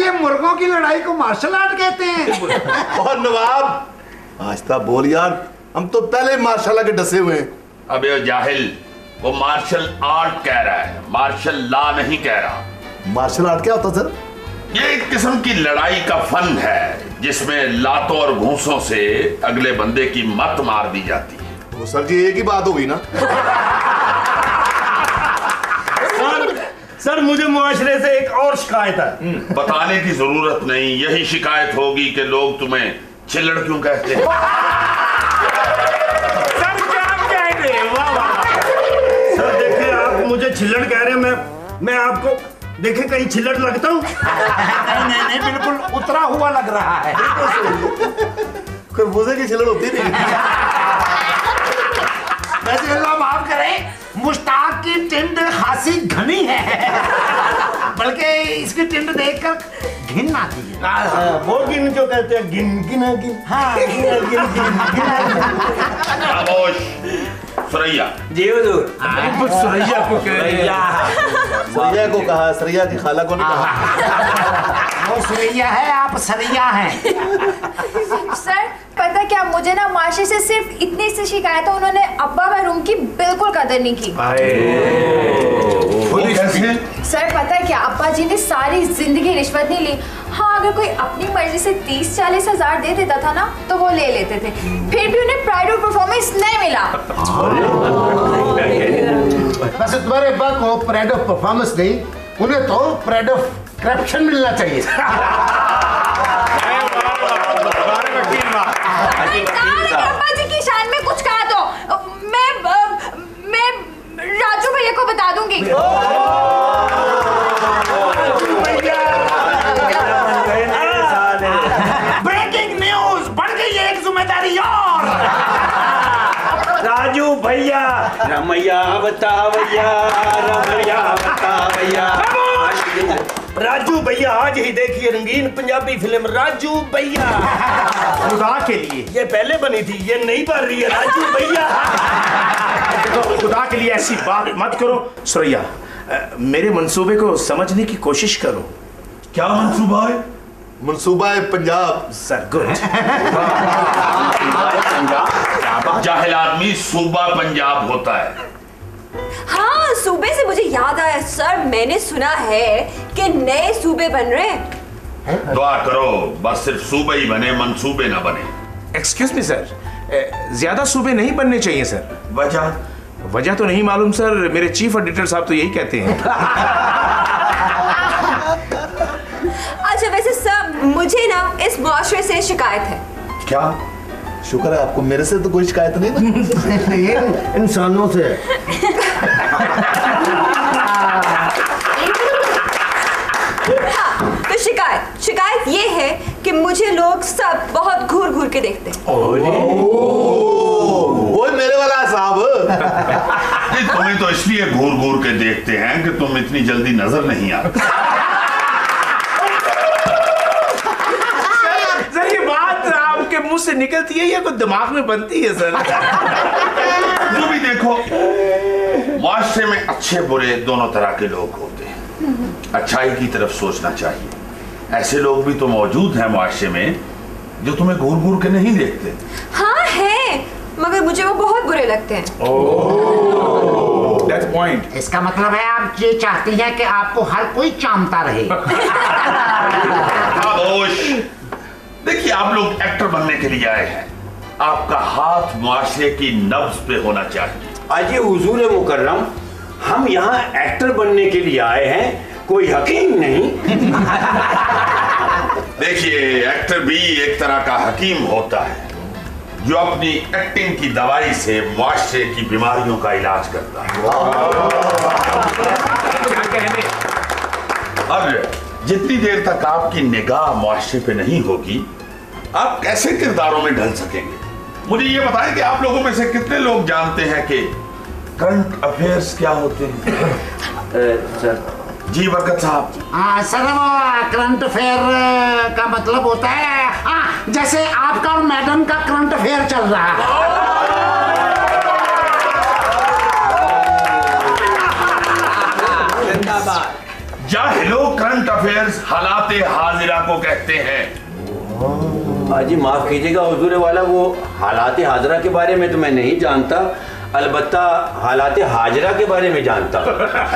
ये मुर्गों की लड़ाई को मार्शल आर्ट कहते हैं। और नवाब आहिस्ता बोल यार, हम तो पहले मार्शल के डसे हुए हैं। अबे जाहिल, वो मार्शल आर्ट कह रहा है, मार्शल लॉ नहीं कह रहा। मार्शल आर्ट क्या होता सर? ये एक किस्म की लड़ाई का फन है जिसमें लातों और घूंसों से अगले बंदे की मत मार दी जाती है। तो सर जी एक ही बात होगी ना। सर मुझे मुआशरे से एक और शिकायत है। बताने की जरूरत नहीं, यही शिकायत होगी कि लोग तुम्हें चिल्लड़ क्यों कहते हैं। सर क्या कह रहे हैं? वाह वाह। सर देखिए, आप मुझे छिल्लड़ कह रहे हैं, मैं आपको देखे कहीं छिल्लड़ लगता हूँ? नहीं, बिल्कुल उतरा हुआ लग रहा है। खरबूजे की छिलड़ होती नहीं। वैसे अल्लाह माफ करे, मुश्ताक की टिंड खासी घनी है, बल्कि इसकी टिंड देखकर घिन आती है। वो गिन क्यों कहते हैं? गिन गिना गिन। हाँ, खामोश। सुरैया जी हुजूर। सुरैया को कह रहे हैं। सरैया को कहा, सरैया की खाला को नहीं कहा। वो सुरैया है, आप सरैया हैं। सर पता क्या, मुझे ना माशे से सिर्फ इतनी सी शिकायत है, उन्होंने अब्बा महरूम की बिल्कुल कदर नहीं की। सर पता है क्या, अब्बा जी ने सारी जिंदगी रिश्वत नहीं ली। हाँ, अगर कोई अपनी मर्जी से 30-40 हजार दे देता था ना तो वो ले लेते थे, फिर भी उन्हें प्राइड ऑफ परफॉर्मेंस नहीं मिला। वैसे तुम्हारे अब्बा को प्राइड ऑफ परफॉर्मेंस नहीं, उन्हें तो प्राइड ऑफ करप्शन मिलना चाहिए। अब्बा जी की शान में कुछ कहा तो मैं राजू भैया को बता दूंगी। ब्रेकिंग न्यूज, बढ़ गई एक जिम्मेदारी और। राजू भैया, रमैया बता भैया, रमैया बता भैया। राजू भैया आज ही देखिए रंगीन पंजाबी फिल्म राजू भैया। खुदा के लिए ये पहले बनी थी, ये नहीं बन रही है। राजू भैया तो खुदा के लिए ऐसी बात मत करो। सुरैया, मेरे मंसूबे को समझने की कोशिश करो। क्या मंसूबा है? मंसूबा है पंजाब। Sir good. जाहिल आदमी सूबा पंजाब होता है। हाँ, सूबे से मुझे याद आया सर, मैंने सुना है कि नए सूबे बन रहे हैं। दुआ करो बस सिर्फ सूबे ही बने, मंसूबे ना बने। एक्सक्यूज मी सर, ज्यादा सूबे नहीं बनने चाहिए सर। वजह तो नहीं मालूम सर, मेरे चीफ एडिटर साहब तो यही कहते हैं। अच्छा वैसे सर, मुझे ना इस मुआशरे से शिकायत है। क्या? शुक्र है आपको, मेरे से तो कोई शिकायत नहीं ना। ये इंसानों से। हाँ, तो शिकायत ये है कि मुझे लोग सब बहुत घूर घूर के देखते हैं। वो मेरे वाला साहब। तुम्हें तो इसलिए घूर घूर के देखते हैं कि तुम इतनी जल्दी नजर नहीं आते। सर ये बात आपके मुंह से निकलती है या कुछ दिमाग में बनती है सर? जो भी देखो, मुआशरे में अच्छे बुरे दोनों तरह के लोग होते हैं। अच्छाई की तरफ सोचना चाहिए। ऐसे लोग भी तो मौजूद हैं मुआशरे में जो तुम्हें घूर घूर के नहीं देखते। हाँ है, मगर मुझे वो बहुत बुरे लगते हैं। That's point. इसका मतलब है आप ये चाहती हैं कि आपको हर कोई चाहता रहे। खामोश। देखिए, आप लोग एक्टर बनने के लिए आए हैं, आपका हाथ मुआशरे की नब्ज पे होना चाहिए। अजी हुजूर मुकर्रम, हम यहाँ एक्टर बनने के लिए आए हैं, कोई हकीम नहीं। देखिए, एक्टर भी एक तरह का हकीम होता है जो अपनी एक्टिंग की दवाई से मुआशरे की बीमारियों का इलाज करता है। और जितनी देर तक आपकी निगाह मुआशरे पे नहीं होगी, आप कैसे किरदारों में ढल सकेंगे? मुझे ये बताएं कि आप लोगों में से कितने लोग जानते हैं कि करंट अफेयर्स क्या होते हैं? सर जी बरकत साहब। सर वो करंट अफेयर का मतलब होता है जैसे आपका और मैडम का करंट अफेयर चल रहा है। जाहिलो करंट अफेयर्स हालात हाजिरा को कहते हैं। हाजी माफ कीजिएगा हुजूर वाला, वो हालात हाजरा के बारे में तो मैं नहीं जानता, अलबत्ता हालात हाजरा के बारे में जानता।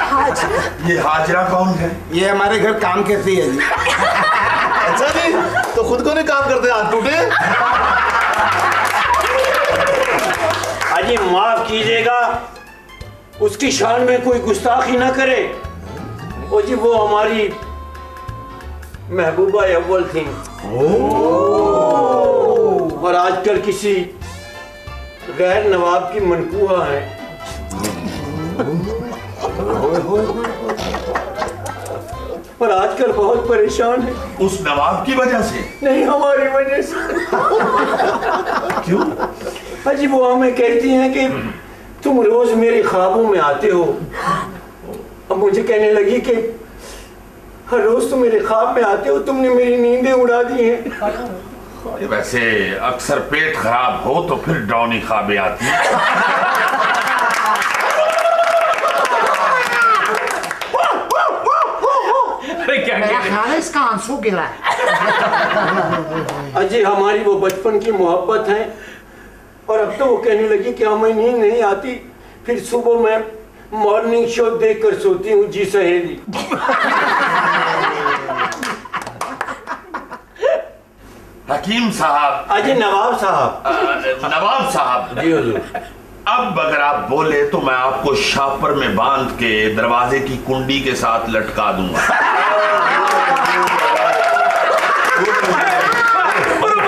हाजरा? ये हाजरा कौन है? ये हमारे घर काम करती है जी। अच्छा जी, तो खुद को नहीं काम करते, हाथ टूटे। हाजी माफ कीजिएगा, उसकी शान में कोई गुस्ताखी ना करे। ओ जी वो हमारी महबूबा अव्वल थी और आजकल किसी गैर नवाब की मनकूहा है। पर आजकल बहुत परेशान है। उस नवाब की वजह से? नहीं, हमारी वजह से। क्यों? हाजी वो हमें कहती हैं कि तुम रोज मेरे ख्वाबों में आते हो। अब मुझे कहने लगी कि हर रोज तुम मेरे ख्वाब में आते हो, तुमने मेरी नींदें उड़ा दी हैं। वैसे अक्सर पेट खराब हो तो फिर डरावनी ख्वाबें आती हैं। क्या ख्याल है, इसका आंसू गिरा है। अजय हमारी वो बचपन की मोहब्बत है और अब तो वो कहने लगी कि हमें नींद नहीं आती, फिर सुबह मैं मॉर्निंग शो देखकर सोती हूँ। जी सहेली। हकीम साहब। अजय नवाब साहब। नवाब साहब। जी हुजूर। अब अगर आप बोले तो मैं आपको शापर में बांध के दरवाजे की कुंडी के साथ लटका दूंगा।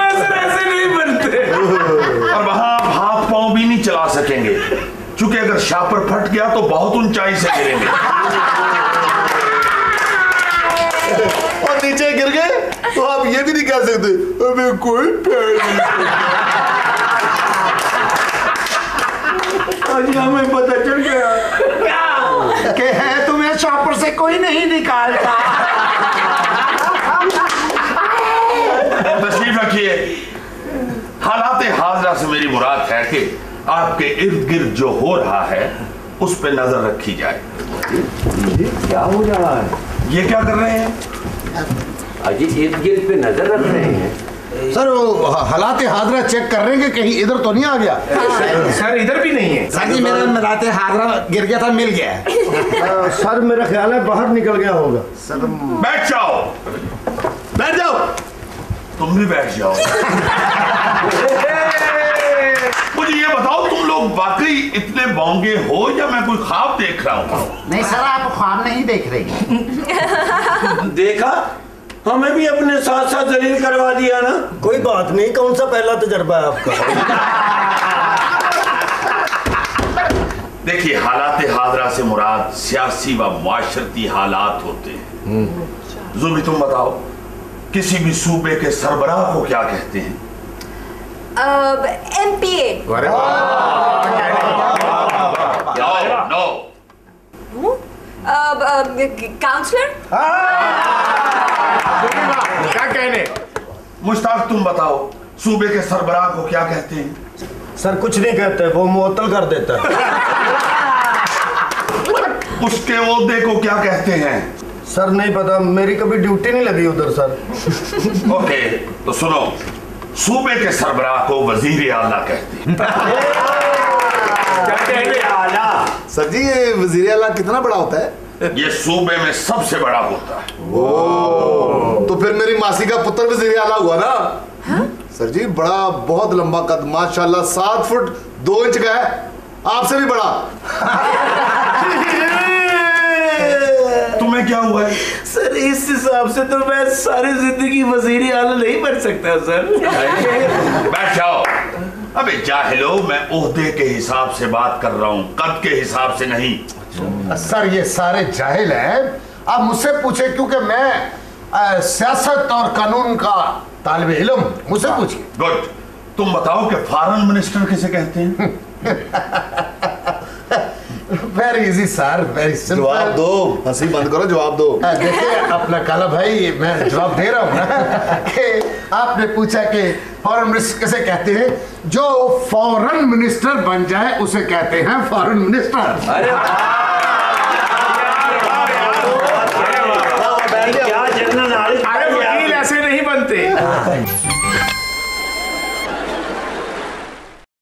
ऐसे नहीं बनते। और वहां आप हाथ पांव भी नहीं चला सकेंगे, क्योंकि अगर शापर फट गया तो बहुत ऊंचाई से गिरेंगे। और नीचे गिर गए तो आप ये भी नहीं कह सकते अबे कोई पैर नहीं। आज हमें पता चल गया क्या कि है तुम्हें शॉपर से कोई नहीं निकालता। तशरीफ रखिए। हालात हाजरा से मेरी मुराद है कि आपके इर्द गिर्द जो हो रहा है उस पे नजर रखी जाए। क्या हो रहा है? ये क्या कर रहे हैं? अजय इर्द गिर्द पे नजर रख रहे हैं। सर वो हालात हाजरा चेक कर रहे हैं कि कहीं इधर तो नहीं आ गया। सर इधर भी नहीं है। सर जी मेरा हालात हाजरा गिर गया था, मिल गया है। सर मेरा ख्याल है बाहर निकल गया होगा। बैठ जाओ। बैठ जाओ। तुम भी बैठ जाओ। मुझे ये बताओ, तुम लोग वाकई इतने बौंगे हो या मैं कोई ख्वाब देख रहा हूँ? नहीं सर, आप ख्वाब नहीं देख रहे। देखा, हमें भी अपने साथ साथ जलील करवा दिया ना। कोई बात नहीं, कौन सा पहला तजर्बा है आपका? देखिए, हालात हाजरा से मुराद सियासी व माशरती हालात होते हैं। जुबी तुम बताओ, किसी भी सूबे के सरबराह को क्या कहते हैं? MPA। नो। काउंसलर। क्या कहने? मुश्ताक तुम बताओ, सूबे के सरबराह को क्या कहते हैं? सर कुछ नहीं कहते, वो मुअत्तल कर देता है। उसके ओहदे को क्या कहते हैं? सर नहीं पता, मेरी कभी ड्यूटी नहीं लगी उधर सर। ओके, तो सुनो, सूबे के सरबराह को वजीर आला कहते हैं। सर जी ये वजीर आला कितना बड़ा होता है? ये सूबे में सबसे बड़ा होता है। तो फिर मेरी मासी का पुत्र वजीर आला हुआ ना? हाँ? सर जी बड़ा, बहुत लंबा कद, माशाल्लाह 7 फुट 2 इंच का है, आपसे भी बड़ा। तुम्हें क्या हुआ है? सर इस हिसाब से तो मैं सारी जिंदगी वजीर आला नहीं बन सकता सर। बैठ जाओ। अबे जाहिलो, मैं ओहदे के हिसाब से बात कर रहा हूँ, कद के हिसाब से नहीं। सर ये सारे जाहिल हैं, आप मुझसे पूछे क्योंकि मैं सियासत और कानून का तालिब इल्म, मुझसे पूछिए। गुड। तुम बताओ कि फॉरेन मिनिस्टर किसे कहते हैं? Very easy sir, very simple. जवाब दो, हंसी बंद करो, जवाब दो। देखिए अपना काला भाई, मैं जवाब दे रहा हूँ ना कि आपने पूछा कि फॉरेन मिनिस्टर किसे कहते हैं, जो फॉरेन मिनिस्टर बन जाए उसे कहते हैं फॉरेन मिनिस्टर। अरे है